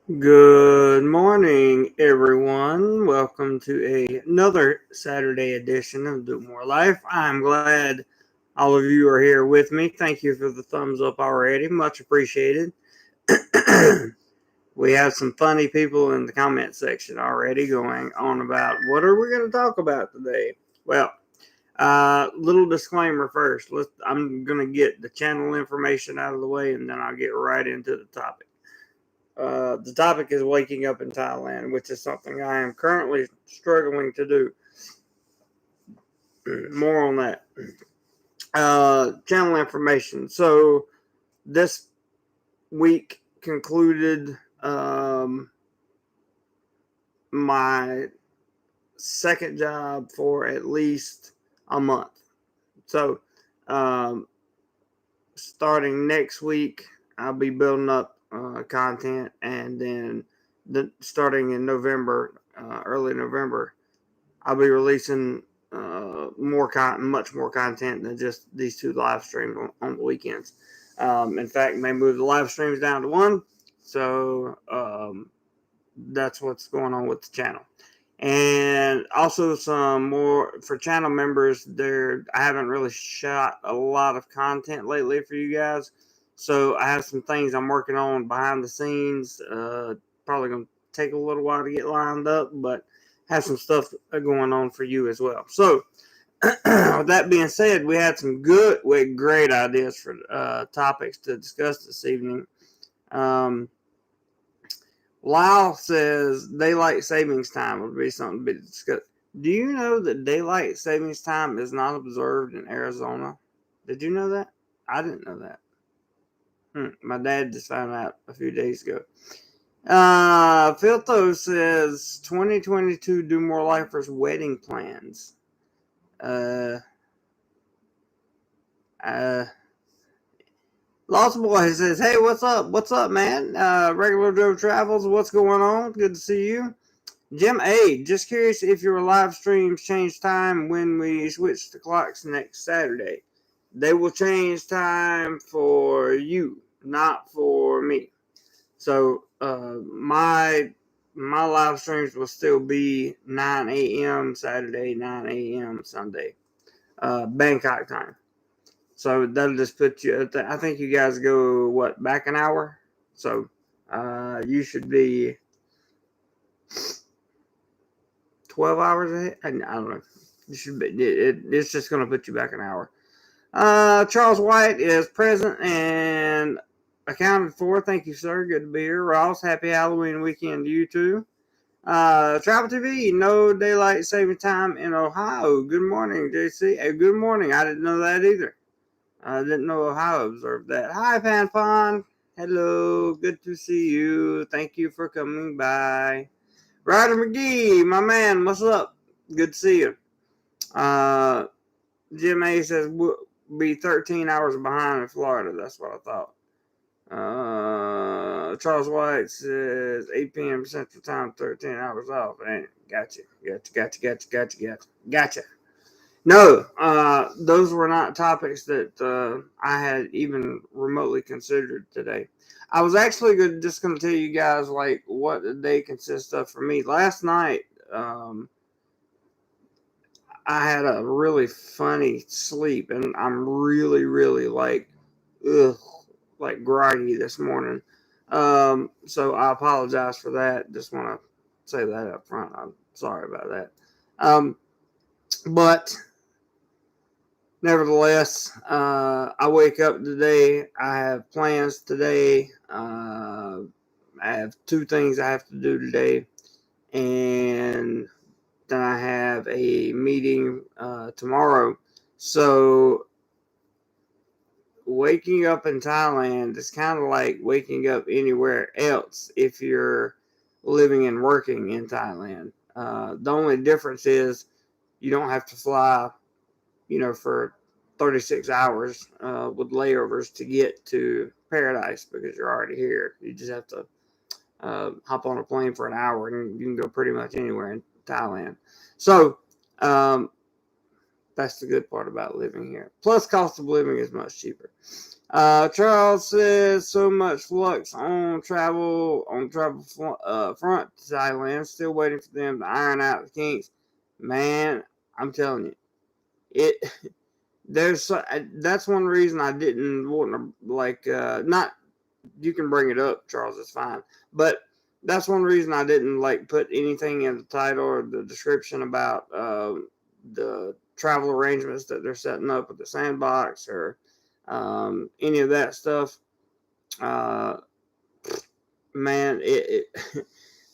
Good morning, everyone. Welcome to another Saturday edition of Do More Life. I'm glad all of you are here with me. Thank you for the thumbs up already. Much appreciated. We have some funny people in the comment section already going on about what are we going to talk about today. Well, little disclaimer first. I'm going to get the channel information out of the way and then I'll get right into the topic. The topic is waking up in Thailand, which is something I am currently struggling to do. More on that. Channel information. So this week concluded my second job for at least a month. So starting next week, I'll be building up content, and then starting in November, early November, I'll be releasing much more content than just these two live streams on the weekends. In fact, may move the live streams down to one. So that's what's going on with the channel. And also some more for channel members. I haven't really shot a lot of content lately for you guys. So I have some things I'm working on behind the scenes. Probably going to take a little while to get lined up, but have some stuff going on for you as well. So with that being said, we had great ideas for topics to discuss this evening. Lyle says daylight savings time would be something to be discussed. Do you know that daylight savings time is not observed in Arizona? Did you know that? I didn't know that. My dad just found out a few days ago. Filtho says 2022 Do More Lifers wedding plans. Lost Boy says, hey, what's up? What's up, man? Regular Joe Travels, what's going on? Good to see you. Jim A, just curious if your live streams change time when we switch the clocks next Saturday. They will change time for you, not for me. So my live streams will still be 9 a.m. Saturday, 9 a.m. Sunday, Bangkok time. So that'll just put you. I think you guys go back an hour. So you should be 12 hours ahead. I don't know. You should be. It's just going to put you back an hour. Charles White is present and accounted for. Thank you, sir. Good to be here. Ross, happy Halloween weekend to you too. Travel TV, no daylight saving time in Ohio. Good morning, JC. Hey, good morning. I didn't know that either. I didn't know Ohio observed that. Hi, Pan Pon. Hello. Good to see you. Thank you for coming by. Ryder McGee, my man, what's up? Good to see you. Jim A says we'll be 13 hours behind in Florida. That's what I thought. Charles White says 8 p.m. Central Time, 13 hours off. Gotcha. No, those were not topics that I had even remotely considered today. I was actually just going to tell you guys like what the day consists of for me. Last night, I had a really funny sleep, and I'm really, really like groggy this morning. So I apologize for that. Just want to say that up front. I'm sorry about that. But nevertheless, I wake up today. I have plans today. I have two things I have to do today, and then I have a meeting tomorrow. So waking up in Thailand is kind of like waking up anywhere else if you're living and working in Thailand. The only difference is you don't have to fly, for 36 hours with layovers to get to paradise because you're already here. You just have to hop on a plane for an hour and you can go pretty much anywhere in Thailand. So that's the good part about living here. Plus, cost of living is much cheaper. Charles says so much flux on travel front to Thailand. Still waiting for them to iron out the kinks. Man, I'm telling you, it. That's one reason I didn't want to not. You can bring it up, Charles. It's fine, but that's one reason I didn't put anything in the title or the description about the travel arrangements that they're setting up with the sandbox or any of that stuff. Uh, man,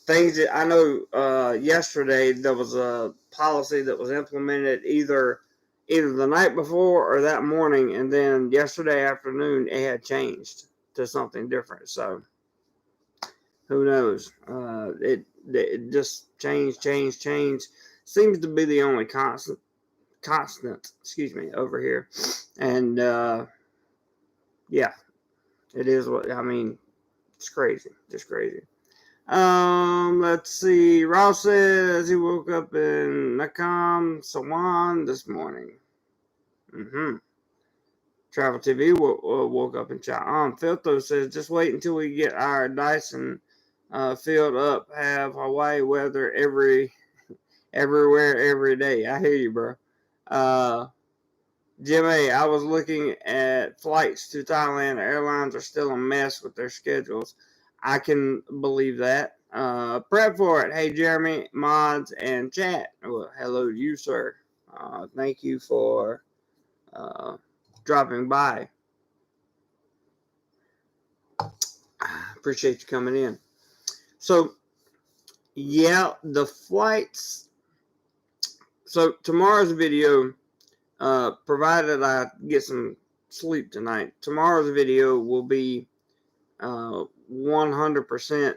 things that I know. Yesterday there was a policy that was implemented either the night before or that morning, and then yesterday afternoon it had changed to something different. So who knows? It just change. Seems to be the only constant. Excuse me, over here, and yeah, it is what I mean. It's crazy, just crazy. Let's see. Ross says he woke up in Nakam Sawan this morning. Travel TV woke up in China. Filto says just wait until we get our Dyson filled up. Have Hawaii weather everywhere every day. I hear you, bro. Jimmy, I was looking at flights to Thailand. Airlines are still a mess with their schedules. I can believe that. Prep for it. Hey, Jeremy, mods, and chat. Well, hello to you, sir. Thank you for dropping by. Appreciate you coming in. So, yeah, the flights. So, tomorrow's video, provided I get some sleep tonight, tomorrow's video will be 100%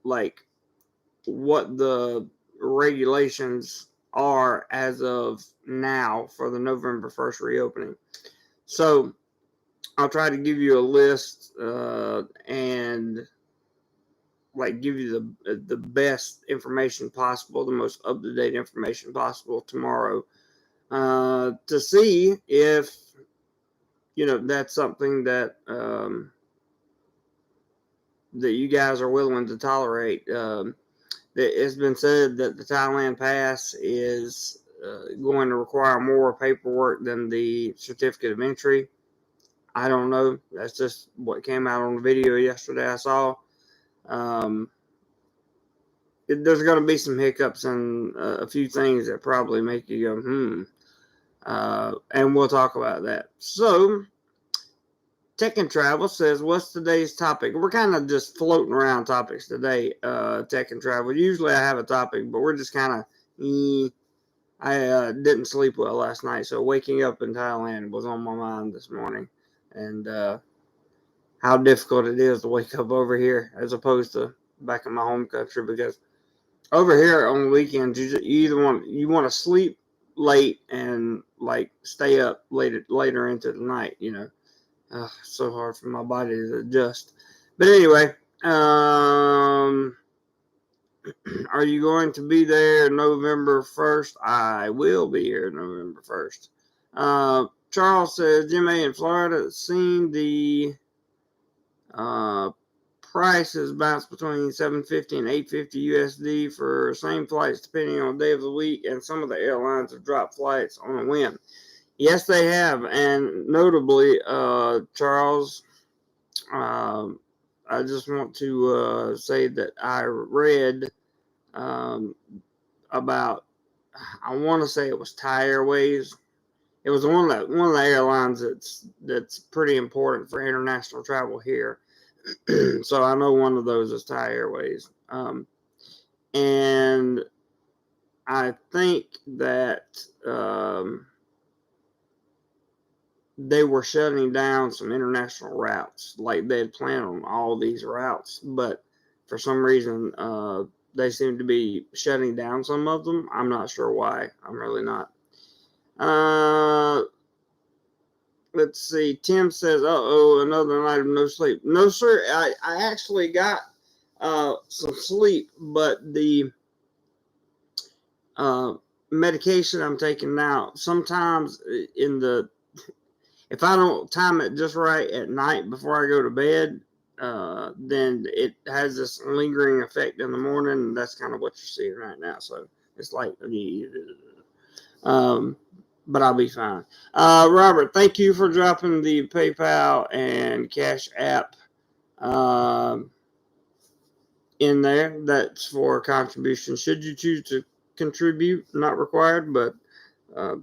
like what the regulations are as of now for the November 1st reopening. So I'll try to give you a list and give you the best information possible, the most up-to-date information possible tomorrow to see if that's something that that you guys are willing to tolerate. It's been said that the Thailand pass is going to require more paperwork than the certificate of entry. I don't know. That's just what came out on the video yesterday I saw. There's going to be some hiccups and a few things that probably make you go, and we'll talk about that. So, Tech and Travel says, what's today's topic? We're kind of just floating around topics today, Tech and Travel. Usually I have a topic, but we're just kind of, I didn't sleep well last night, so waking up in Thailand was on my mind this morning. And how difficult it is to wake up over here as opposed to back in my home country, because over here on the weekends, you either want to sleep late and stay up later into the night, so hard for my body to adjust. But anyway, are you going to be there November 1st? I will be here November 1st. Charles says, Jimmy in Florida, seen the prices bounce between $750 and $850 USD for same flights depending on the day of the week, and some of the airlines have dropped flights on a whim. Yes, they have, and notably, Charles, I just want to say that I read about, I want to say it was Thai Airways. It was one of the airlines that's pretty important for international travel here. So I know one of those is Thai Airways, and I think that they were shutting down some international routes. Like they had planned on all these routes, but for some reason, they seem to be shutting down some of them. I'm not sure why. I'm really not. Let's see. Tim says, another night of no sleep. No, sir. I actually got some sleep, but the medication I'm taking now, sometimes if I don't time it just right at night before I go to bed, then it has this lingering effect in the morning, and that's kind of what you're seeing right now. So it's like, but I'll be fine. Robert, thank you for dropping the PayPal and Cash App in there. That's for contribution. Should you choose to contribute, not required, but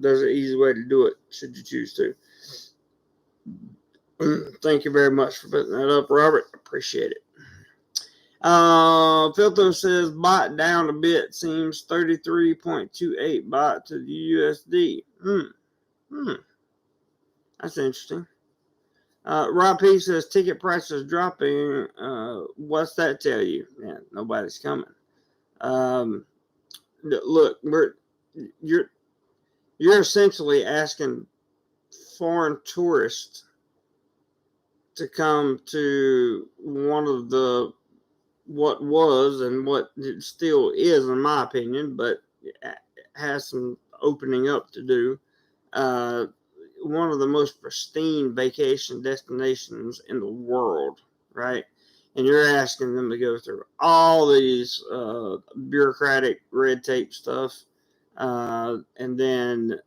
there's an easy way to do it should you choose to. Thank you very much for putting that up, Robert. Appreciate it. Filtho says bot down a bit. Seems 33.28 bot to the USD. That's interesting. Rob P says ticket prices dropping. What's that tell you? Yeah, nobody's coming. Look, you're essentially asking foreign tourists to come to one of the what was and what it still is, in my opinion, but has some opening up to do. One of the most pristine vacation destinations in the world, right? And you're asking them to go through all these bureaucratic red tape stuff, and then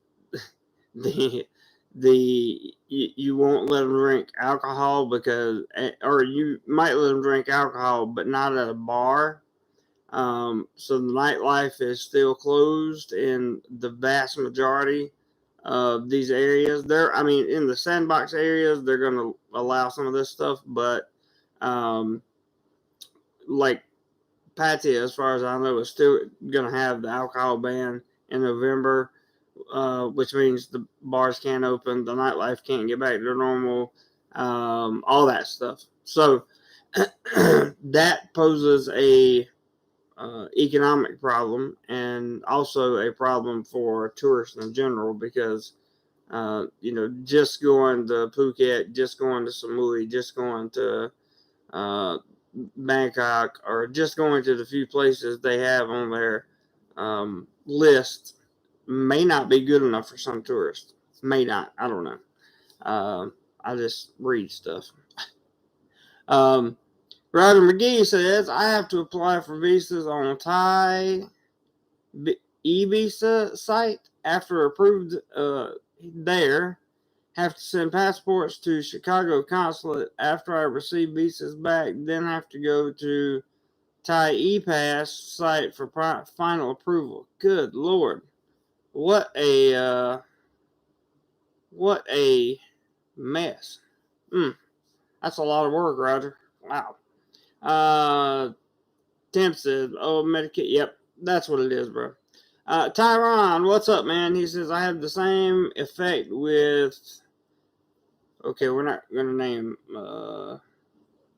you won't let them drink alcohol because, or you might let them drink alcohol, but not at a bar. So the nightlife is still closed in the vast majority of these areas. I mean, in the sandbox areas, they're going to allow some of this stuff, but like Pattaya, as far as I know, is still going to have the alcohol ban in November. Which means the bars can't open, the nightlife can't get back to normal, all that stuff. So that poses a economic problem and also a problem for tourists in general because just going to Phuket, just going to Samui, just going to Bangkok, or just going to the few places they have on their list may not be good enough for some tourists. May not. I don't know. I just read stuff. Ryder McGee says, I have to apply for visas on a Thai e-visa site. After approved there, have to send passports to Chicago consulate after I receive visas back, then have to go to Thai e-pass site for final approval. Good Lord. What a mess. That's a lot of work, Roger. Wow. Tim says, oh, Medicaid. Yep, that's what it is, bro. Tyron, what's up, man? He says, I have the same effect with... Okay, we're not going to name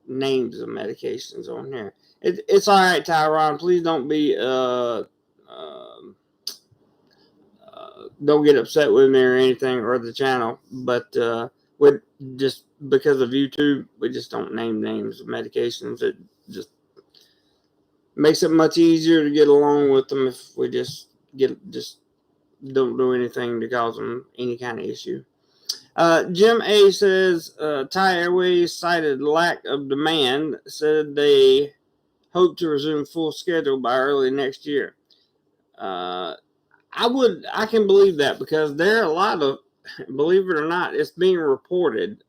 names of medications on here. It's all right, Tyron. Please don't be... don't get upset with me or anything, or the channel, but with just because of YouTube, we just don't name names of medications. It just makes it much easier to get along with them if we just don't do anything to cause them any kind of issue. Jim A says Thai Airways cited lack of demand, said they hope to resume full schedule by early next year. I can believe that because there are a lot of, believe it or not, it's being reported,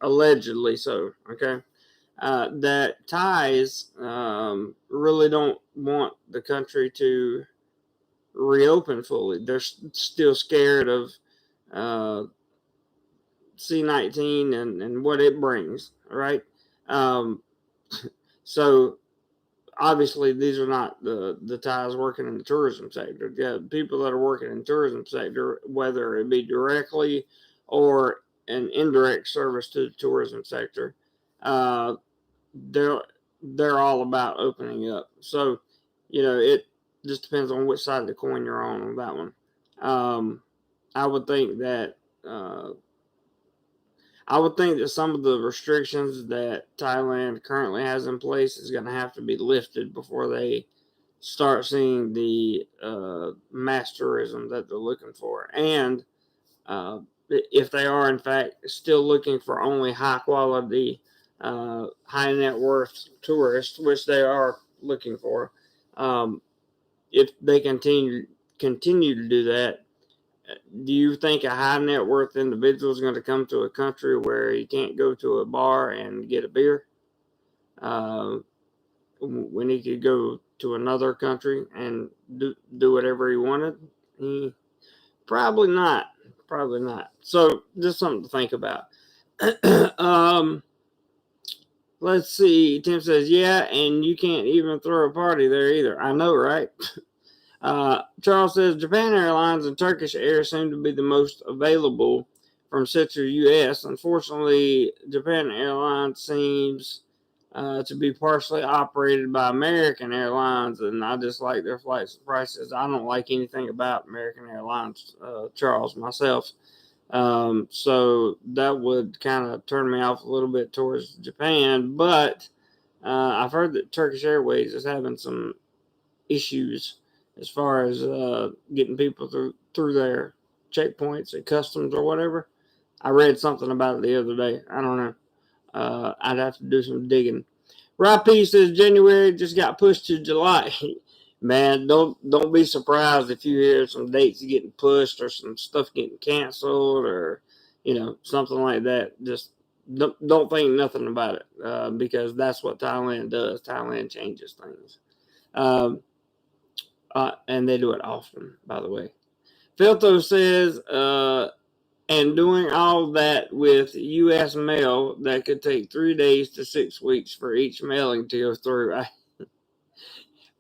allegedly so, okay, that Thais really don't want the country to reopen fully. They're still scared of C-19 and what it brings, right? So obviously these are not the Thais working in the tourism sector. Yeah, people that are working in the tourism sector, whether it be directly or an indirect service to the tourism sector, they're all about opening up. So, it just depends on which side of the coin you're on that one. I would think that some of the restrictions that Thailand currently has in place is going to have to be lifted before they start seeing the mass tourism that they're looking for. And if they are in fact still looking for only high quality, high net worth tourists, which they are looking for, if they continue to do that, do you think a high net worth individual is going to come to a country where he can't go to a bar and get a beer, uh, when he could go to another country and do whatever he wanted? He, probably not. Probably not. So just something to think about. um, let's see. Tim says, yeah, and you can't even throw a party there either. I know, right? Charles says Japan Airlines and Turkish Air seem to be the most available from Central U.S. Unfortunately, Japan Airlines seems to be partially operated by American Airlines, and I just like their flights and prices. I don't like anything about American Airlines, Charles, myself. So that would kind of turn me off a little bit towards Japan, but I've heard that Turkish Airways is having some issues as far as getting people through their checkpoints and customs or whatever. I read something about it the other day. I don't know. I'd have to do some digging. Rob P says January just got pushed to July. Man, don't be surprised if you hear some dates getting pushed or some stuff getting canceled or something like that. Just don't think nothing about it, because that's what Thailand does. Thailand changes things. And they do it often, by the way. Filto says, and doing all that with U.S. mail that could take 3 days to 6 weeks for each mailing to go through.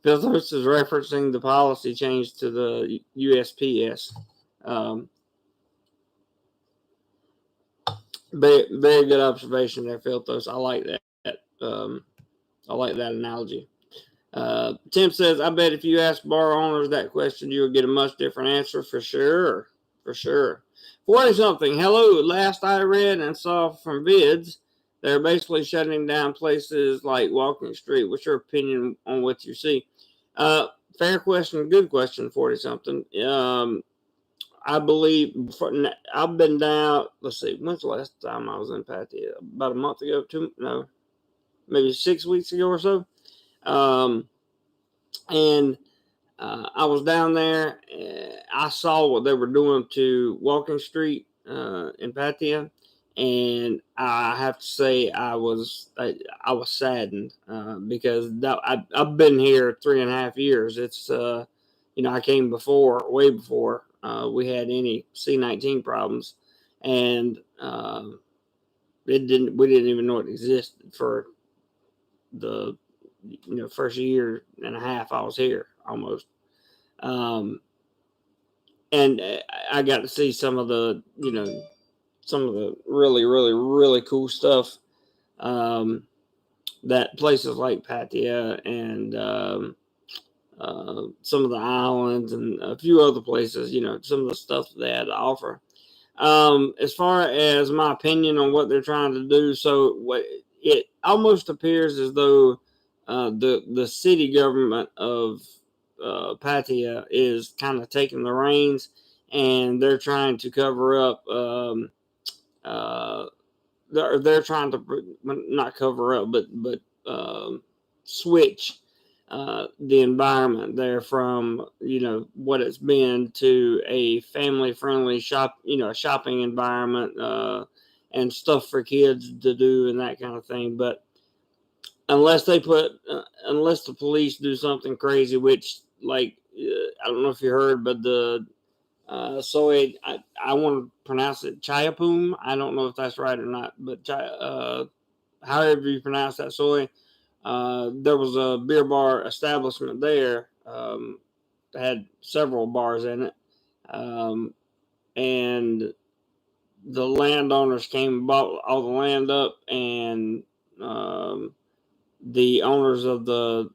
Filto is referencing the policy change to the USPS. Very, very good observation there, Filthos. I like that. I like that analogy. Tim says, I bet if you ask bar owners that question, you'll get a much different answer for sure. For sure. 40 something. Hello. Last I read and saw from vids, they're basically shutting down places like Walking Street. What's your opinion on what you see? Fair question. Good question, 40 something. I believe I've been down. Let's see. When's the last time I was in Pattaya? About a month ago. Maybe 6 weeks ago or so. And I was down there. I saw what they were doing to Walking Street in Pattaya, and I have to say I was saddened, because I've been here 3.5 years. It's I came way before we had any C-19 problems, and we didn't even know it existed for the first year and a half I was here almost. And I got to see some of the really, really, really cool stuff that places like Pattaya and some of the islands and a few other places, some of the stuff they had to offer. As far as my opinion on what they're trying to do, so it almost appears as though the city government of Pattaya is kind of taking the reins, and they're trying to cover up. They're trying to not cover up, but switch the environment there from what it's been to a family friendly shopping environment, and stuff for kids to do and that kind of thing. But unless the police do something crazy, which I don't know if you heard, but the soy, I want to pronounce it Chayapum. I don't know if that's right or not, but however you pronounce that soy, there was a beer bar establishment there, that had several bars in it, and the landowners came and bought all the land up, and the owners of the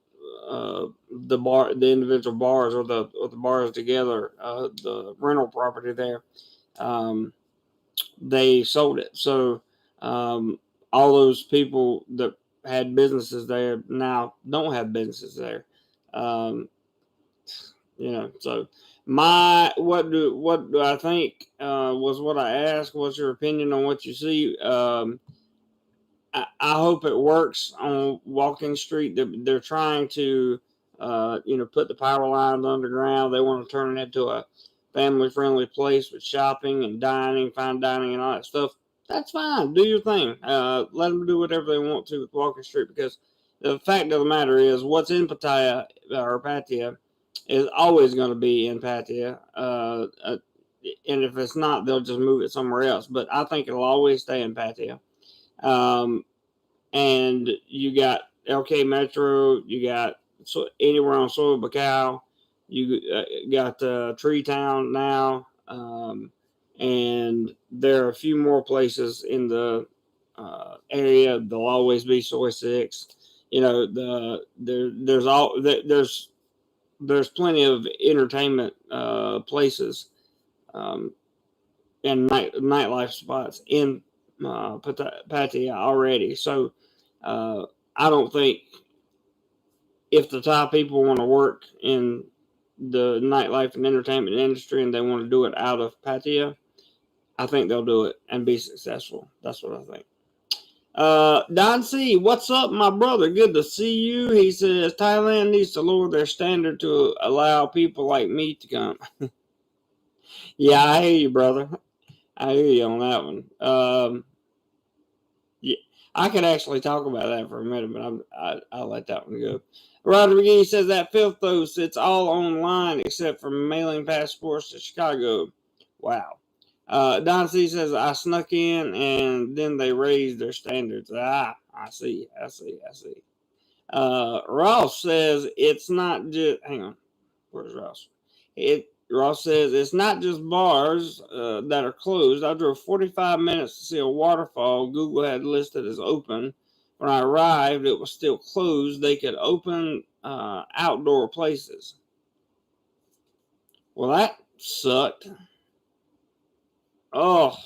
individual bars, or the bars together, the rental property there, they sold it. So all those people that had businesses there now don't have businesses there. So What do I think was what I asked. What's your opinion on what you see? I hope it works on Walking Street. They're trying to, put the power lines underground. They want to turn it into a family-friendly place with shopping and dining, fine dining, and all that stuff. That's fine. Do your thing. Let them do whatever they want to with Walking Street, because the fact of the matter is, what's in Pattaya or Pattaya is always going to be in Pattaya. And if it's not, they'll just move it somewhere else. But I think it'll always stay in Pattaya. And you got LK Metro, you got anywhere on Soil Bacau, you got Tree Town now, and there are a few more places in the area. There'll always be Soy 6. There's plenty of entertainment places and nightlife spots in Pattaya already. So I don't think, if the Thai people want to work in the nightlife and entertainment industry and they want to do it out of Pattaya, I think they'll do it and be successful. That's what I think. Don C, what's up, my brother? Good to see you. He says Thailand needs to lower their standard to allow people like me to come. Yeah, I hear you, brother. I hear you on that one. Yeah, I could actually talk about that for a minute, but I'll let that one go. Rodriguez says that filth, though, it's all online except for mailing passports to Chicago. Wow. Don C says, I snuck in and then they raised their standards. I see. Ross says it's not just, hang on, where's Ross? Ross says it's not just bars that are closed. I drove 45 minutes to see a waterfall Google had listed as open. When I arrived, it was still closed. They could open outdoor places. Well, that sucked. Oh,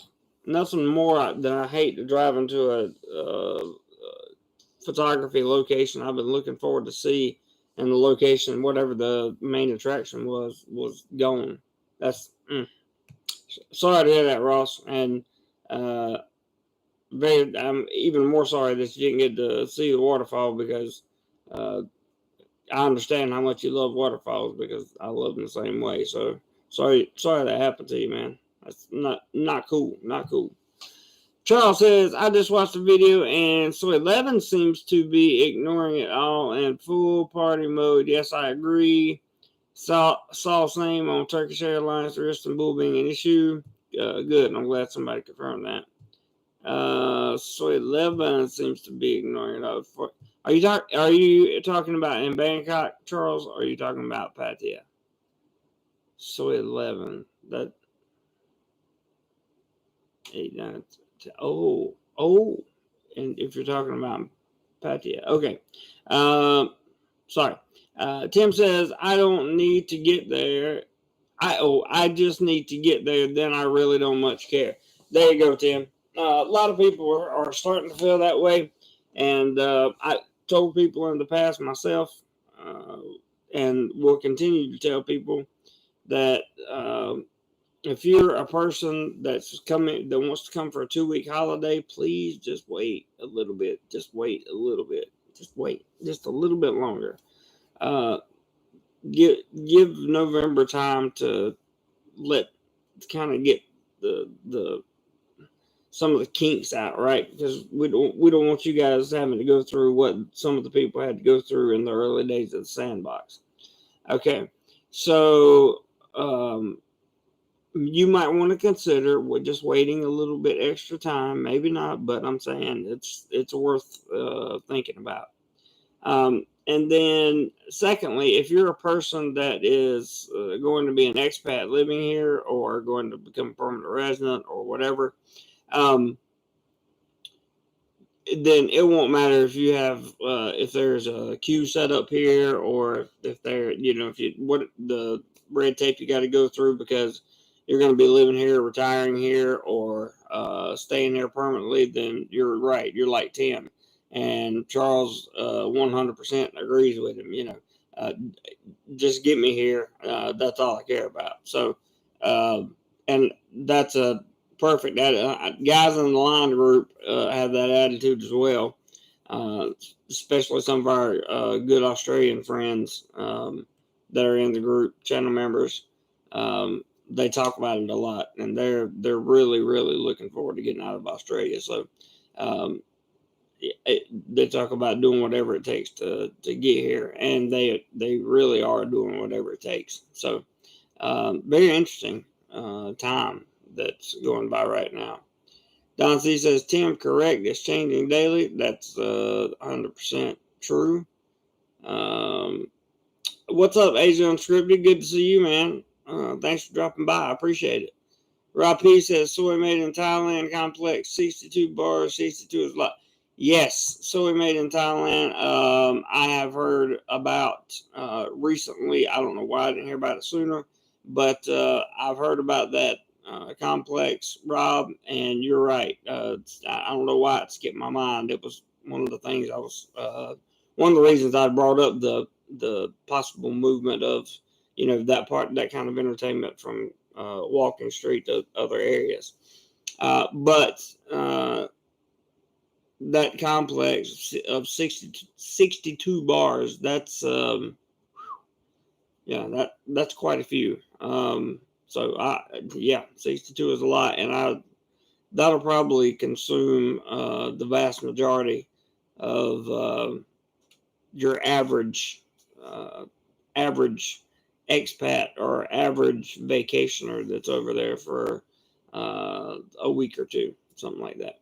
nothing more than I hate to drive into a photography location I've been looking forward to see, and the location, whatever the main attraction was gone. That's sorry to hear that, Ross, and I'm even more sorry that you didn't get to see the waterfall, because I understand how much you love waterfalls, because I love them the same way. So sorry that happened to you, man. That's not cool. Not cool. Charles says, I just watched the video and so 11 seems to be ignoring it all in full party mode. Yes, I agree. Saw same on Turkish Airlines to Istanbul being an issue. Good. I'm glad somebody confirmed that. So 11 seems to be ignoring it all. Are you talking about in Bangkok, Charles, or are you talking about Pattaya? So 11. That 8, 9, 10. Oh, and if you're talking about Pattaya, okay. Sorry. Tim says I don't need to get there. I just need to get there. Then I really don't much care. There you go, Tim. A lot of people are starting to feel that way, and I told people in the past myself, and will continue to tell people that. If you're a person that wants to come for a 2-week holiday, please just wait a little bit. Just wait a little bit. Just wait just a little bit longer. Give November time to kind of get the some of the kinks out, right? Because we don't want you guys having to go through what some of the people had to go through in the early days of the sandbox. Okay, so you might want to consider just waiting a little bit extra time. Maybe not, but I'm saying it's worth thinking about. And then, secondly, if you're a person that is going to be an expat living here, or going to become a permanent resident, or whatever, then it won't matter if you have if there's a queue set up here, or if there, what the red tape you got to go through, because you're going to be living here, retiring here, or staying there permanently. Then you're right. You're like Tim, and Charles 100% agrees with him. Just get me here. That's all I care about. So, and that's a perfect. Guys in the line group have that attitude as well. Uh, Especially some of our good Australian friends that are in the group, channel members. They talk about it a lot, and they're really looking forward to getting out of Australia. So. Um, they talk about doing whatever it takes to get here, and they really are doing whatever it takes. So, very interesting time that's going by right now. Don C says, Tim, correct. It's changing daily. That's 100% true. Um, what's up, Asia Unscripted? Good to see you, man. Thanks for dropping by. I appreciate it. Rob P says, soy made in Thailand complex, 62 bars, 62 is a lot. Yes, soy made in Thailand. I have heard about recently. I don't know why I didn't hear about it sooner, but I've heard about that complex, Rob, and you're right. I don't know why it skipped my mind. It was one of the things one of the reasons I brought up the possible movement of, that kind of entertainment from walking street to other areas. But that complex of 62 bars, that's that's quite a few. So 62 is a lot, and that'll probably consume the vast majority of your average expat or average vacationer that's over there for a week or two, something like that.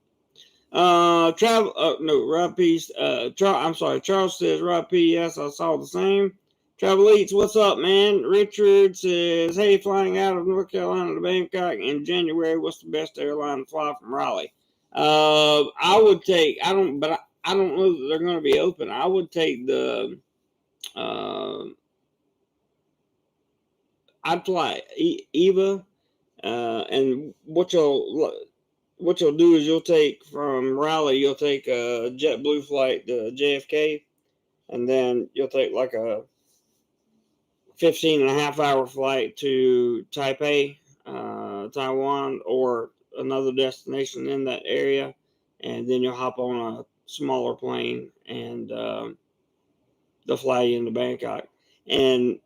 Travel. No, Rob P. I'm sorry. Charles says, Rob P. Yes, I saw the same. Travel Eats, what's up, man? Richard says, hey, flying out of North Carolina to Bangkok in January. What's the best airline to fly from Raleigh? I would take. I don't know that they're going to be open. I would take the. I'd fly Eva, and what you'll do is you'll take from Raleigh, you'll take a JetBlue flight to JFK, and then you'll take like a 15.5 hour flight to Taipei, Taiwan, or another destination in that area, and then you'll hop on a smaller plane and they'll fly you into Bangkok. And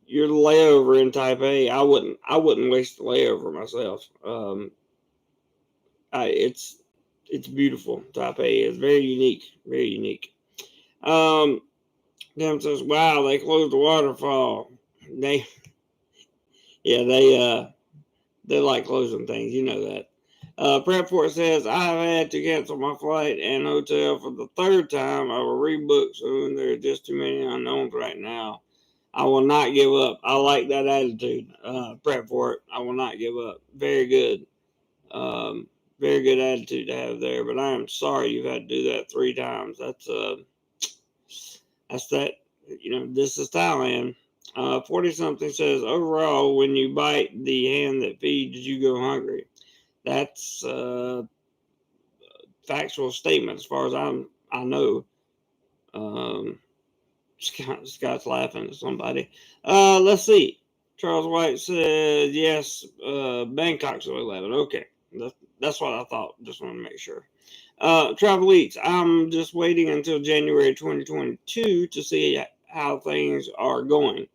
your layover in Taipei, I wouldn't waste the layover myself. It's beautiful. Taipei is very unique, very unique. Dem says, "Wow, they closed the waterfall. They they like closing things. You know that." Prepport says, "I have had to cancel my flight and hotel for the third time. I will rebook soon. There are just too many unknowns right now. I will not give up." I like that attitude, Prepport. I will not give up. Very good. Very good attitude to have there. But I am sorry you've had to do that 3 times. That's that. This is Thailand. 40 something says, overall, when you bite the hand that feeds, you go hungry. That's factual statement as far as I know. Scott's laughing at somebody. Let's see. Charles White says, yes, Bangkok's 11. Okay. That's what I thought. Just want to make sure. Travel Eats, I'm just waiting until January 2022 to see how things are going.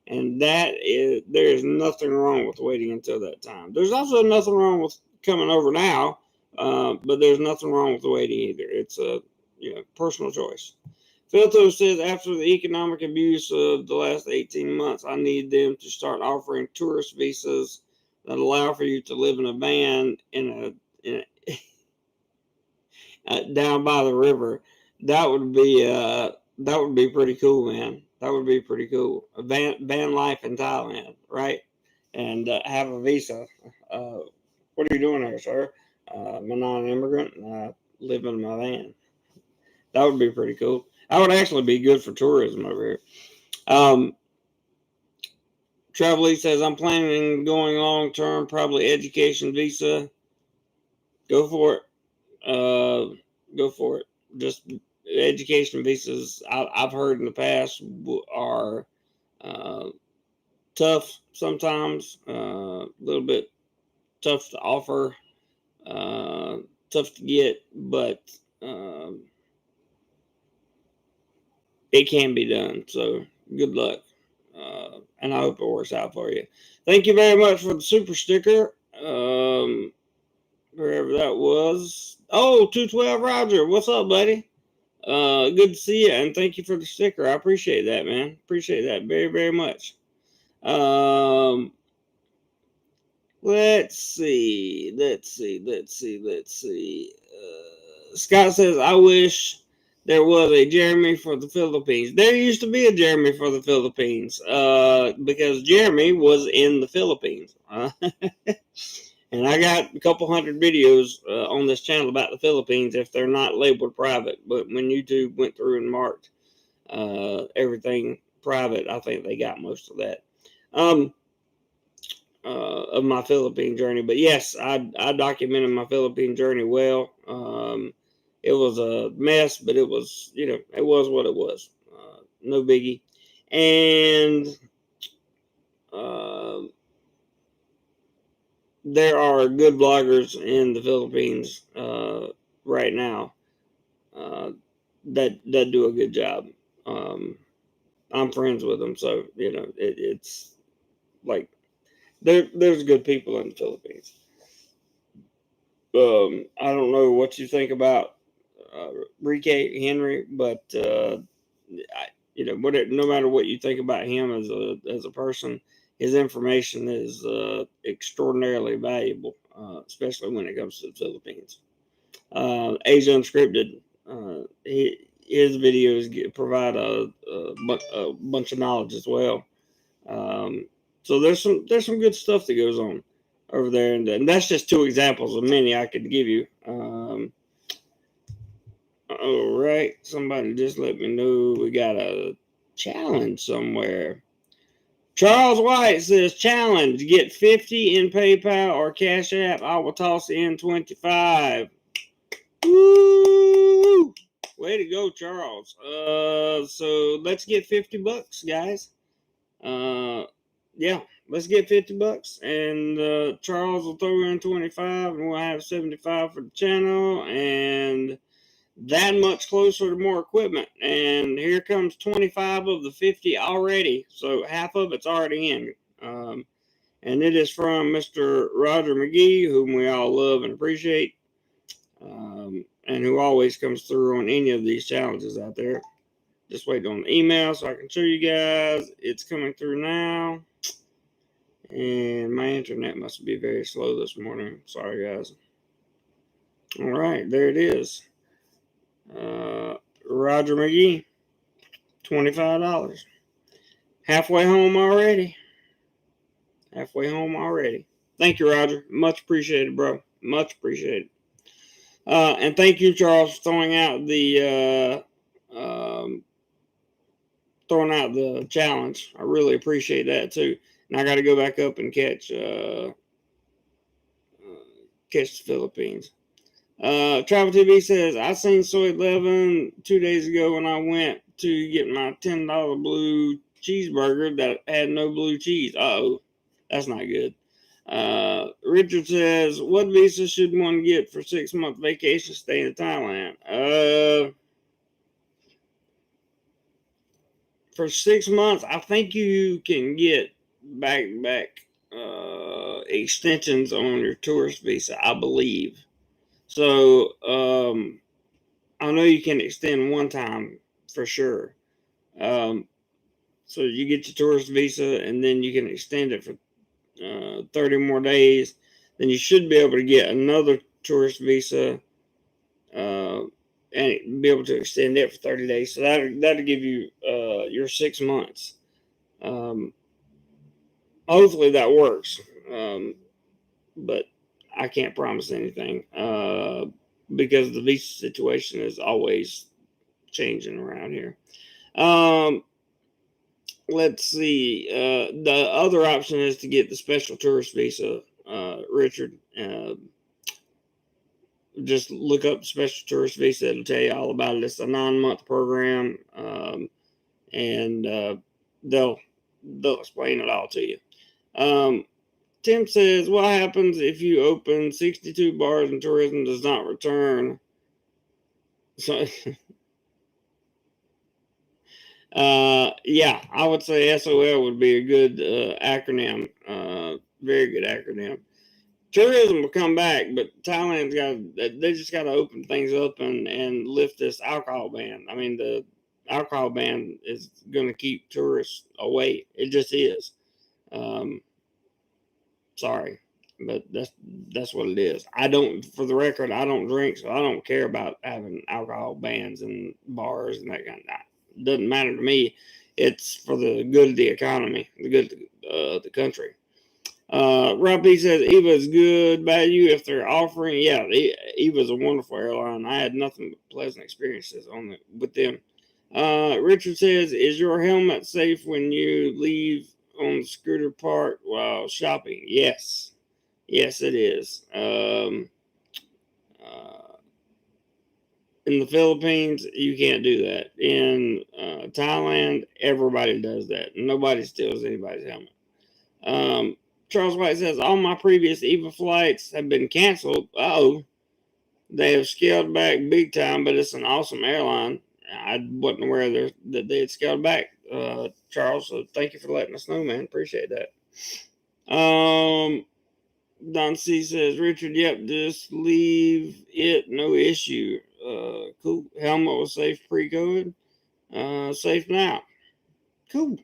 And there is nothing wrong with waiting until that time. There's also nothing wrong with coming over now, but there's nothing wrong with waiting either. It's a personal choice. Philto says, after the economic abuse of the last 18 months, I need them to start offering tourist visas that allow for you to live in a van in a down by the river. That would be pretty cool, man. That would be pretty cool. A van life in Thailand, right? And have a visa. What are you doing here, sir? I'm not an immigrant, and I live in my van. That would be pretty cool. That would actually be good for tourism over here. Travel says, I'm planning on going long term, probably education visa. Go for it. Go for it. Just education visas, I've heard in the past, are tough sometimes, a little bit tough to offer, tough to get, but it can be done. So good luck, and I hope it works out for you. Thank you very much for the super sticker. Wherever that was. Oh, 212 Roger, what's up, buddy? Good to see you, and thank you for the sticker. I appreciate that, man. Appreciate that very, very much. Let's see. Scott says, I wish there was a Jeremy for the Philippines. There used to be a Jeremy for the Philippines, because Jeremy was in the Philippines. And I got a couple hundred videos on this channel about the Philippines if they're not labeled private. But when YouTube went through and marked everything private, I think they got most of that. Of my Philippine journey. But yes, I documented my Philippine journey well. It was a mess, but it was, it was what it was. No biggie. And there are good bloggers in the Philippines right now that do a good job. I'm friends with them, so it's like there's good people in the Philippines. I don't know what you think about Rike Henry, but no matter what you think about him as a person, his information is extraordinarily valuable, especially when it comes to the Philippines. Asia Unscripted, his videos provide a bunch of knowledge as well. So there's some good stuff that goes on over there, and that's just two examples of many I could give you. All right, somebody just let me know we got a challenge somewhere. Charles White says, challenge, get 50 in PayPal or Cash App. I will toss in 25. Woo! Way to go, Charles. So let's get $50, guys. Yeah, let's get $50, and Charles will throw in 25, and we'll have 75 for the channel, and that much closer to more equipment. And here comes 25 of the 50 already, so half of it's already in. And it is from Mr. Roger McGee, whom we all love and appreciate, and who always comes through on any of these challenges out there. Just waiting on the email so I can show you guys. It's coming through now. And my internet must be very slow this morning. Sorry, guys. All right, there it is. Roger McGee, $25. Halfway home already. Thank you, Roger. Much appreciated, bro. Much appreciated. And thank you, Charles, for throwing out the challenge. I really appreciate that too. And I got to go back up and catch the Philippines. Travel TV says, I seen Soy 11 2 days ago when I went to get my $10 blue cheeseburger that had no blue cheese. Uh-oh, that's not good. Richard says, what visa should one get for 6-month vacation stay in Thailand? For 6 months, I think you can get back extensions on your tourist visa, I believe. So, I know you can extend one time for sure. So you get your tourist visa, and then you can extend it for 30 more days. Then you should be able to get another tourist visa, and be able to extend it for 30 days. So that'll give you your 6 months. Hopefully that works. But I can't promise anything because the visa situation is always changing around here. Let's see. The other option is to get the special tourist visa, Richard. just look up special tourist visa. It'll tell you all about it. It's a 9-month program, and they'll explain it all to you. Tim says, what happens if you open 62 bars and tourism does not return? So, yeah, I would say SOL would be a good acronym. Very good acronym. Tourism will come back, but they just got to open things up and lift this alcohol ban. I mean, the alcohol ban is going to keep tourists away. It just is. Sorry, but that's what it is. For the record, I don't drink, so I don't care about having alcohol bans and bars and that kind of stuff. It doesn't matter to me. It's for the good of the economy, the good of the country. Rob P says Eva is good value if they're offering. Yeah, Eva is a wonderful airline. I had nothing but pleasant experiences with them. Richard says, is your helmet safe when you leave on the scooter park while shopping? Yes, it is. In the Philippines, you can't do that. In Thailand, everybody does that. Nobody steals anybody's helmet. Charles White says, all my previous EVA flights have been canceled. They have scaled back big time, but it's an awesome airline. I wasn't aware that they had scaled back, Charles. So thank you for letting us know, man. Appreciate that. Don C says, Richard, yep, just leave it, no issue. Cool. Helmet was safe pre-COVID. Safe now. Cool.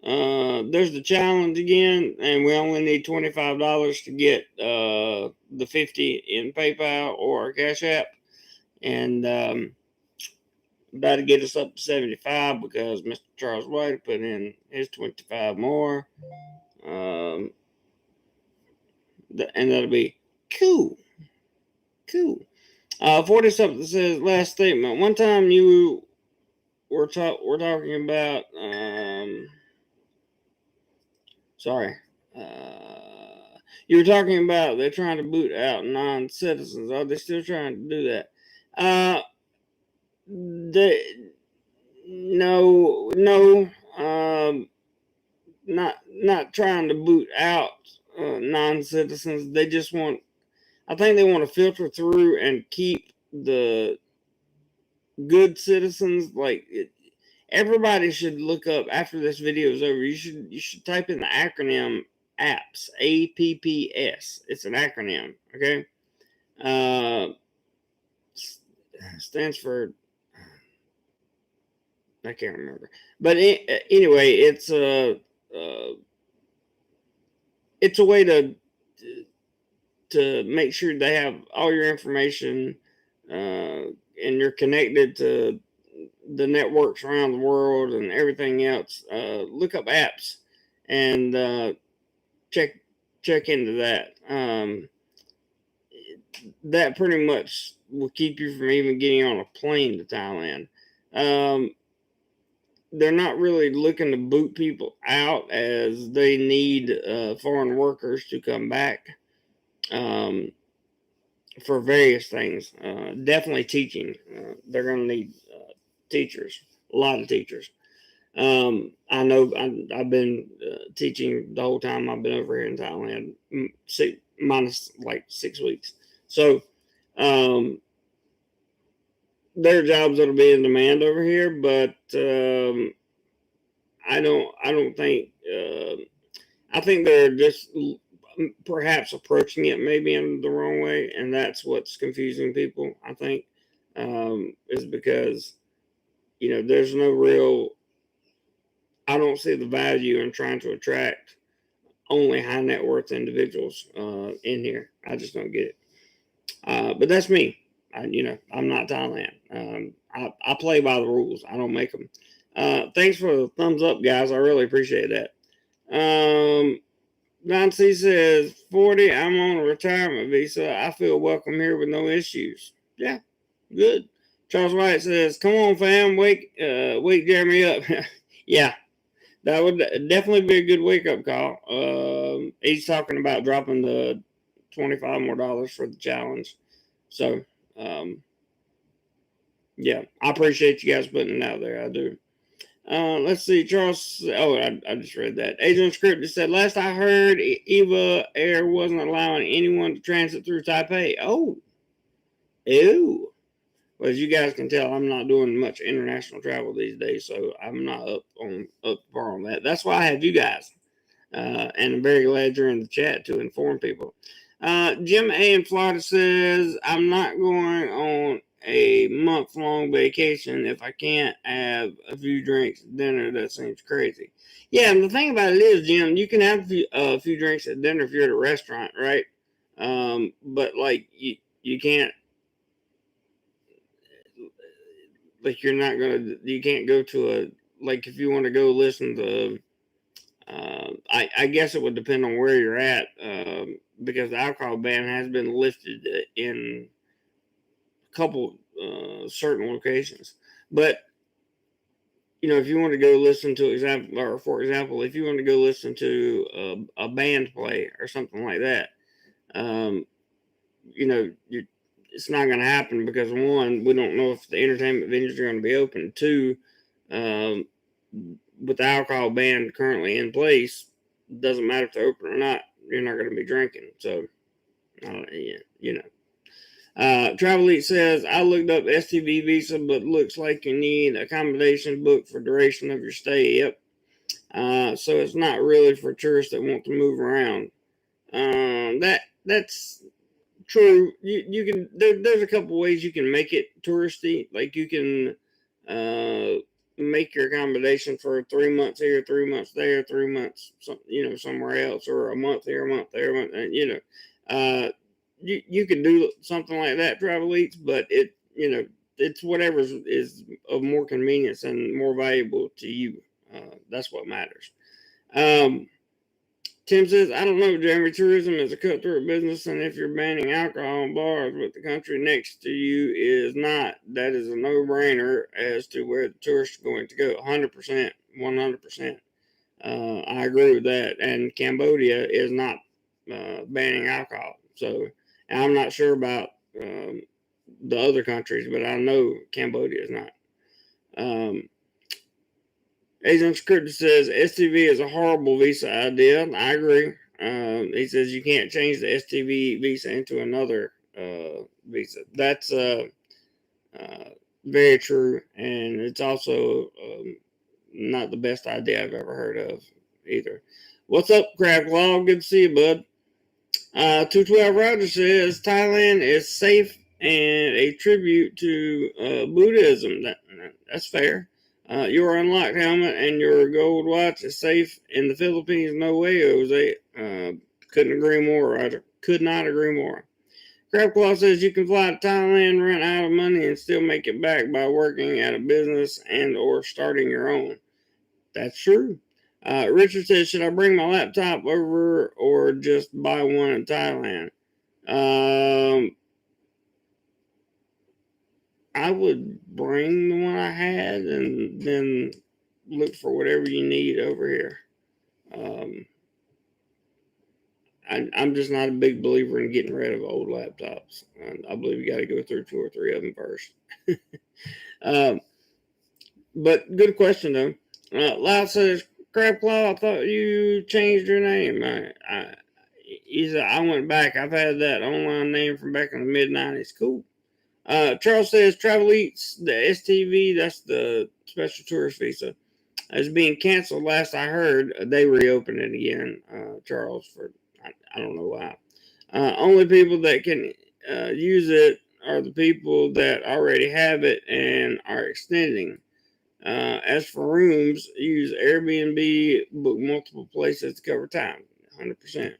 There's the challenge again, and we only need $25 to get the 50 in PayPal or Cash App, and that'll get us up to 75 because Mr. Charles White put in his 25 more, and that'll be cool. 40 something says last statement. One time you were talking about sorry. You were talking about they're trying to boot out non-citizens. Are they still trying to do that? No. Not trying to boot out non-citizens. They just I think they want to filter through and keep the good citizens. Everybody should look up after this video is over. You should type in the acronym APPS, APPS. It's an acronym, okay? Stands for, I can't remember, but anyway, it's a way to make sure they have all your information, and you're connected to the networks around the world and everything else. Look up apps and check into that. That pretty much will keep you from even getting on a plane to Thailand. They're not really looking to boot people out as they need foreign workers to come back for various things. Definitely teaching. They're going to need teachers, a lot of teachers. I know I've been teaching the whole time I've been over here in Thailand, minus like 6 weeks. So there are jobs that'll be in demand over here, but I don't think. I think they're just perhaps approaching it maybe in the wrong way, and that's what's confusing people. I think is because there's no real. I don't see the value in trying to attract only high net worth individuals in here. I just don't get it. But that's me. I'm not Thailand. I play by the rules. I don't make them. Thanks for the thumbs up, guys. I really appreciate that. Nancy says, 40, I'm on a retirement visa. I feel welcome here with no issues. Yeah, good. Charles White says, come on, fam. Wake Jeremy up. Yeah, that would definitely be a good wake-up call. He's talking about dropping the $25 more for the challenge. So, yeah, I appreciate you guys putting it out there. I do. Let's see, Charles. Oh, I just read that. Agent Script said, last I heard, Eva Air wasn't allowing anyone to transit through Taipei. Oh, ew. Well, as you guys can tell, I'm not doing much international travel these days, so I'm not up to par on that. That's why I have you guys. And I'm very glad you're in the chat to inform people. Jim A. in Florida says, I'm not going on a month-long vacation if I can't have a few drinks at dinner. That seems crazy. Yeah, and the thing about it is, Jim, you can have a few drinks at dinner if you're at a restaurant, right? But like you can't, like you're not gonna, you can't go to a, like if you want to go listen to I guess it would depend on where you're at, because the alcohol ban has been lifted in a couple certain locations. But if you want to go listen to example, or for example, if you want to go listen to a band play or something like that, um, it's not going to happen because one, we don't know if the entertainment venues are going to be open. Two, um, with the alcohol ban currently in place, doesn't matter if they're open or not, you're not going to be drinking. So, Travel Elite says, I looked up STV visa, but looks like you need accommodation booked for duration of your stay. Yep. So it's not really for tourists that want to move around. That's true. You can there's a couple ways you can make it touristy. Like you can make your accommodation for 3 months here, 3 months there, 3 months somewhere else, or a month here, a month there, a month, you can do something like that, Travel Eats, but it's whatever is of more convenience and more valuable to you. That's what matters. Tim says, I don't know, Jeremy. Tourism is a cutthroat business, and if you're banning alcohol in bars, but the country next to you is not, that is a no-brainer as to where the tourists are going to go. 100%, 100%. I agree with that. And Cambodia is not banning alcohol. So I'm not sure about the other countries, but I know Cambodia is not. Agent Scripted says STV is a horrible visa idea. I agree. He says you can't change the STV visa into another visa. That's very true, and it's also not the best idea I've ever heard of either. What's up, Crab Claw? Good to see you, bud. 212 Roger says Thailand is safe and a tribute to Buddhism. That's fair. Your unlocked helmet and your gold watch is safe in the Philippines. No way, Jose. Couldn't agree more, Roger. Could not agree more. Crabclaw says you can fly to Thailand, rent out of money, and still make it back by working at a business and or starting your own. That's true. Richard says, should I bring my laptop over or just buy one in Thailand? I would bring the one I had and then look for whatever you need over here. I'm just not a big believer in getting rid of old laptops. I believe you got to go through 2 or 3 of them first. But good question, though. Lau says, Crabclaw, I thought you changed your name. He said, I went back. I've had that online name from back in the mid-90s. Cool. Charles says, Travel Eats, the STV, that's the special tourist visa, is being canceled. Last I heard, they reopened it again, Charles, for I don't know why. Only people that can use it are the people that already have it and are extending. As for rooms, use Airbnb, book multiple places to cover time. 100%.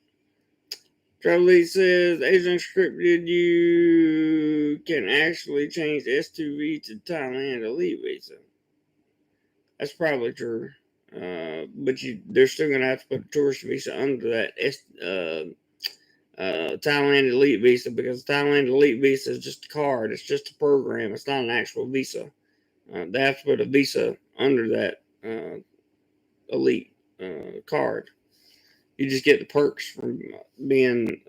Travel says, Asian Scripted, you can actually change S2V to Thailand Elite Visa. That's probably true. But they're still going to have to put a tourist visa under that Thailand Elite Visa, because Thailand Elite Visa is just a card. It's just a program. It's not an actual visa. They have to put a visa under that Elite card. You just get the perks from being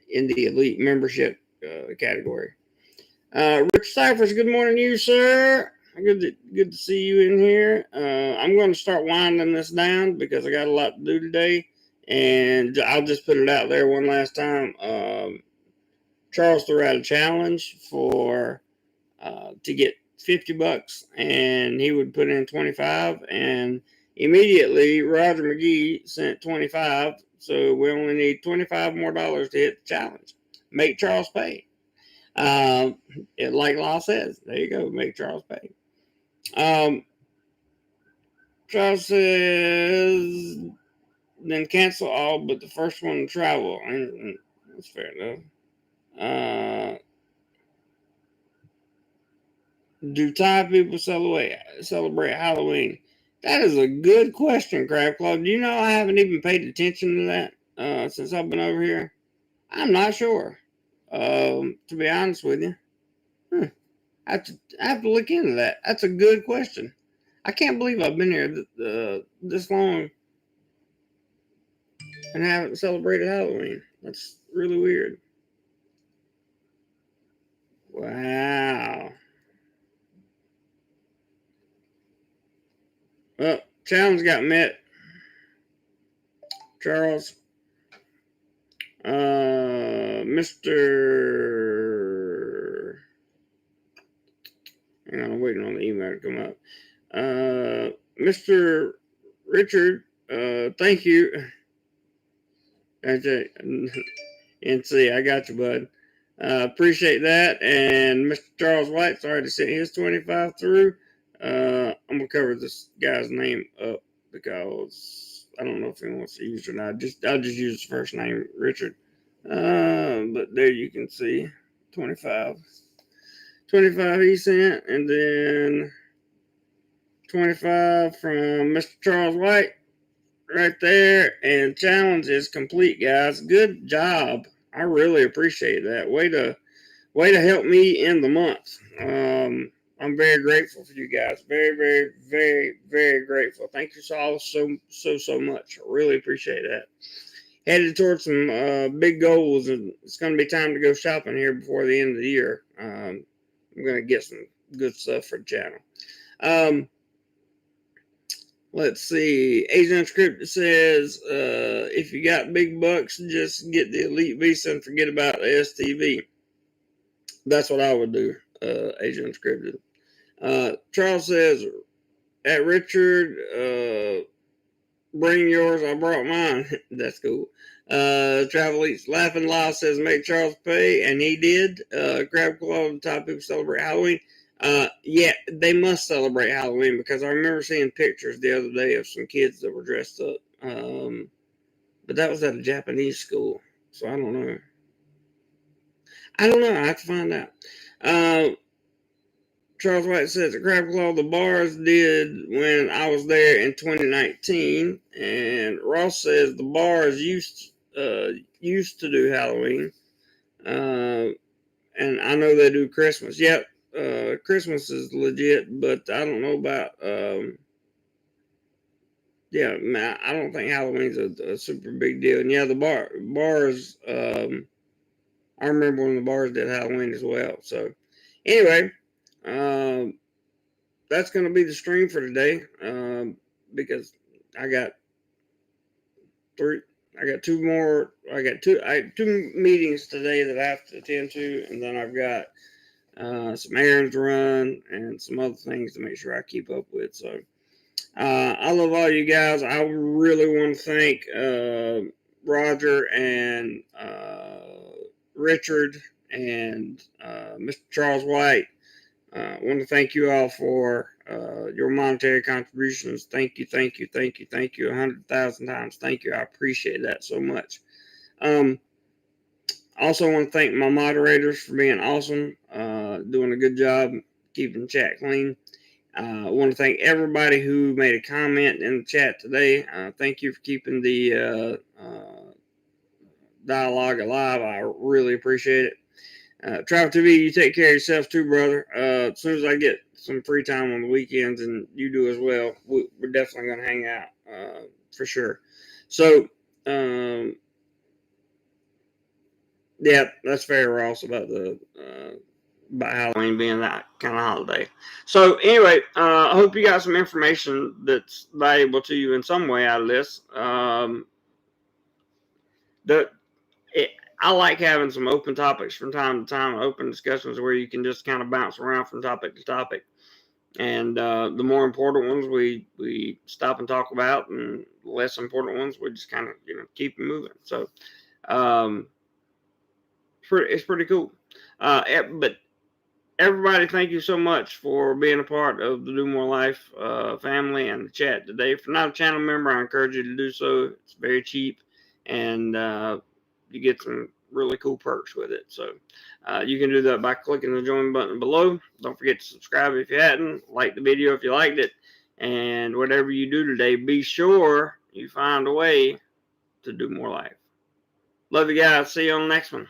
in the Elite membership category. Rich Cyphers, good morning to you, sir. Good to see you in here. I'm going to start winding this down because I got a lot to do today, and I'll just put it out there one last time. Charles threw out a challenge for to get $50, and he would put in 25, and immediately Roger McGee sent 25. So we only need $25 more to hit the challenge. Make Charles pay. Like Law says, there you go. Make Charles pay. Charles says, then cancel all but the first one to travel. And that's fair enough. Do Thai people celebrate Halloween? That is a good question, Crab Club. Do you know I haven't even paid attention to that since I've been over here? I'm not sure. To be honest with you. I have to look into that. That's a good question. I can't believe I've been here this long and haven't celebrated Halloween. That's really weird. Wow. Well, challenge got met. Charles. Mr. Hang on, I'm waiting on the email to come up. Mr. Richard, thank you. NC, I got you, bud. Appreciate that. And Mr. Charles White's already sent his 25 through. I'm gonna cover this guy's name up because I don't know if he wants to use it or not. I'll just use his first name, Richard. But there you can see 25. 25 he sent, and then 25 from Mr. Charles White right there. And challenge is complete, guys. Good job. I really appreciate that. Way to help me in the month. I'm very grateful for you guys. Very, very, very, very grateful. Thank you all so much. I really appreciate that. Headed towards some big goals, and it's going to be time to go shopping here before the end of the year. I'm going to get some good stuff for the channel. Let's see. Agent Unscripted says, if you got big bucks, just get the Elite Visa and forget about the STV. That's what I would do, Agent Unscripted. Charles says, at Richard, bring yours, I brought mine. That's cool. Travel Eats Laughing Law says, make Charles pay, and he did. Crab Claw, the top people celebrate Halloween. Yeah, they must celebrate Halloween because I remember seeing pictures the other day of some kids that were dressed up. But that was at a Japanese school, so I don't know. I have to find out. Charles White says at Crab Claw, the bars did when I was there in 2019, and Ross says the bars used to do Halloween, and I know they do Christmas. Yep, Christmas is legit, but I don't know about. Yeah, man, I don't think Halloween's a super big deal. And yeah, the bars. I remember when the bars did Halloween as well. So, anyway. That's going to be the stream for today because I got two meetings today that I have to attend to, and then I've got some errands to run and some other things to make sure I keep up with. So I love all you guys. I really want to thank Roger and Richard and Mr. Charles White. I want to thank you all for your monetary contributions. Thank you 100,000 times. Thank you. I appreciate that so much. Also want to thank my moderators for being awesome, doing a good job keeping the chat clean. I want to thank everybody who made a comment in the chat today. Thank you for keeping the dialogue alive. I really appreciate it. Travel TV, you take care of yourself too, brother. As soon as I get some free time on the weekends, and you do as well, we're definitely going to hang out for sure. So, Yeah, that's fair, Ross, about the about Halloween being that kind of holiday. So anyway, I hope you got some information that's valuable to you in some way out of this. The it, I like having some open topics from time to time, open discussions where you can just kind of bounce around from topic to topic. And the more important ones we stop and talk about, and the less important ones we just kind of keep moving. So um, it's pretty cool. But everybody, thank you so much for being a part of the DoMoreLife family and the chat today. If you're not a channel member, I encourage you to do so. It's very cheap, and you get some really cool perks with it. So you can do that by clicking the join button below. Don't forget to subscribe if you hadn't. Like the video if you liked it. And whatever you do today, be sure you find a way to do more life. Love you guys. See you on the next one.